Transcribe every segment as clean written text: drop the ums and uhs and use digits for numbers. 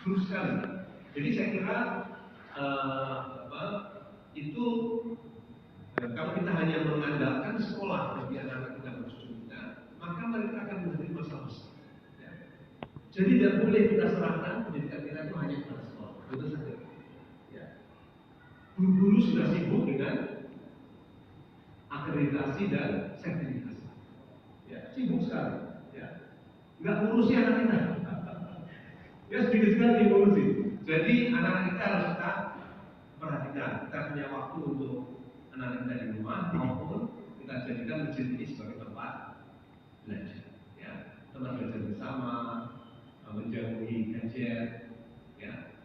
Buruk sekali. Jadi saya kira itu kalau kita hanya mengandalkan sekolah bagi anak-anak kita dan cucu kita, maka mereka akan menjadi masalah besar. Ya. Jadi tidak boleh kita serahkan pendidikan kita itu hanya pada sekolah. Itu saja. Ya. Guru-guru sudah sibuk dengan akreditasi dan sertifikasi. Ya, sibuk sekali. Ya. Nggak ngurusi anak kita. Ya sedikit sekali ngurusi. Jadi anak-anak kita harus kita perhatikan. Kita punya waktu untuk anak-anak kita di rumah, maupun kita jadikan masjid ini sebagai tempat belajar. Ya, tempat belajar bersama, menjauhi gadget, ya,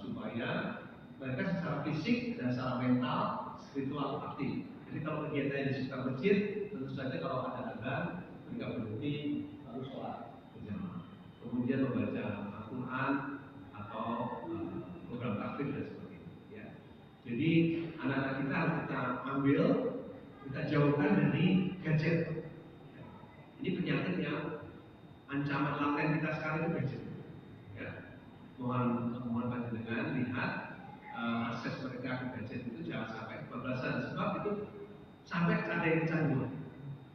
supaya mereka secara fisik dan secara mental, spiritual aktif. Jadi kalau kegiatan di sekitar masjid, tentu saja kalau ada azan, mereka berhenti lalu sholat berjamaah. Kemudian membaca Al-Quran atau program takbir dan sebagainya. Ya. Jadi anak-anak kita harus kita ambil, kita jauhkan dari gadget. Ya. Ini penyakit yang ancaman laten kita sekarang itu gadget. Ya. Mohon panjenengan lihat akses mereka ke gadget itu jangan sampai kebablasan, sebab itu sampai ada yang kecanduan.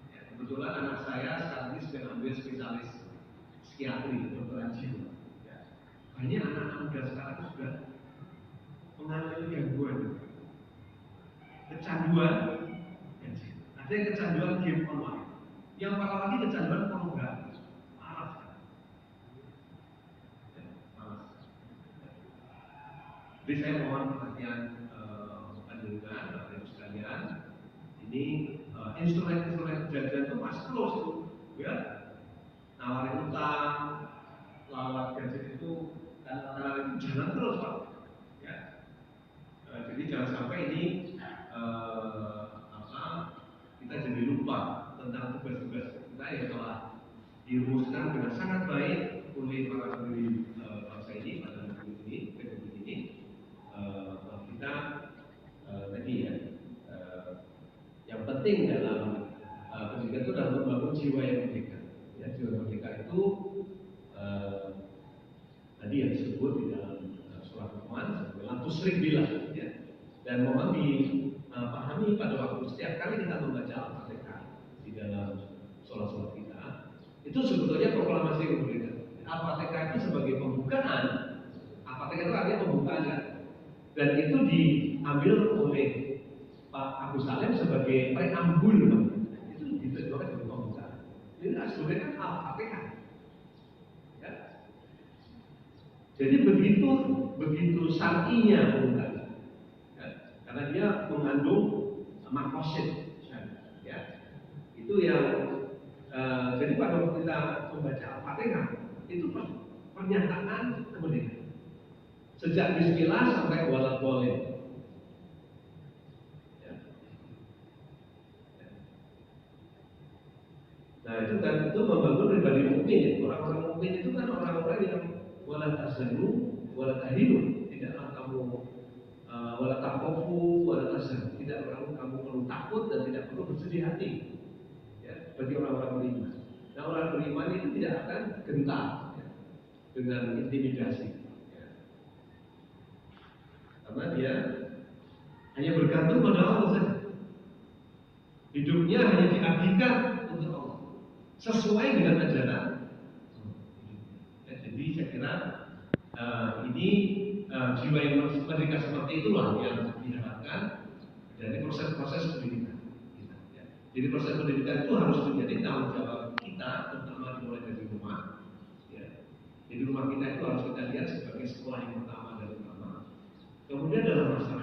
Ya, kebetulan anak saya sekarang ini sedang ambil spesialis psikiatri, dokteran jiwa. Ya. Banyak anak-anak muda sekarang itu sudah mengalami gangguan, kecanduan gadget. Ada yang kecanduan game online, yang parah lagi kecanduan pornografi. Parah sekali. Ya, parah. Jadi saya mohon perhatian panjenengan, Bapak Ibu sekalian. Ini instrumen-instrumen jajan itu masih terus itu, ya. Nawarin utang, lawat gadget itu, dan itu jangan terus, Pak. Ya. Jadi jangan sampai ini kita jadi lupa tentang tugas-tugas kita yang telah dirumuskan dengan sangat baik oleh para pendiri bangsa ini pada negeri ini, republik ini. Kita tadi ya, yang penting dalam pendidikan itu adalah membangun jiwa yang merdeka. Ya, jiwa merdeka itu tadi yang disebut di dalam surat Luqman sebagai lampu sering bilang, ya. Dan mohon dipahami pada waktu setiap kali kita membaca Al-Fatihah di dalam sholat-sholat kita, itu sebetulnya proklamasi kemerdekaan. Al-Fatihah itu sebagai pembukaan. Al-Fatihah itu artinya pembukaan, kan? Dan itu diambil oleh Pak Agus Salim sebagai preambul, itu ditujukan sebagai pembukaan. Jadi sebetulnya kan Al-Fatihah. Ya. Jadi begitu syar'inya pembukaan. Ya. Karena dia mengandung makosid. Ya. Itu yang jadi pada waktu kita membaca Al-Fatihah itu pernyataan kemerdekaan. Sejak bismillah sampai waladhdallin. Ya. Nah itu kan itu membangun pribadi mukmin. Orang-orang mukmin itu kan orang-orang yang wala tahzanu wala tahinu, tidaklah kamu wala takhafu wala tahzanu, tidak kamu perlu takut dan tidak perlu bersedih hati. Ya, bagi orang-orang beriman. Nah orang beriman itu tidak akan gentar, ya, dengan intimidasi, ya. Karena dia hanya bergantung pada Allah saja. Hidupnya hanya diabdikan untuk Allah, sesuai dengan ajaran. Ya, jadi saya kira ini jiwa yang merdeka seperti itulah yang diharapkan dari proses-proses pendidikan. Ya. Jadi proses pendidikan itu harus menjadi tanggung jawab kita, terutama dimulai dari rumah. Ya. Jadi rumah kita itu harus kita lihat sebagai sekolah yang pertama dan utama. Kemudian dalam masyarakat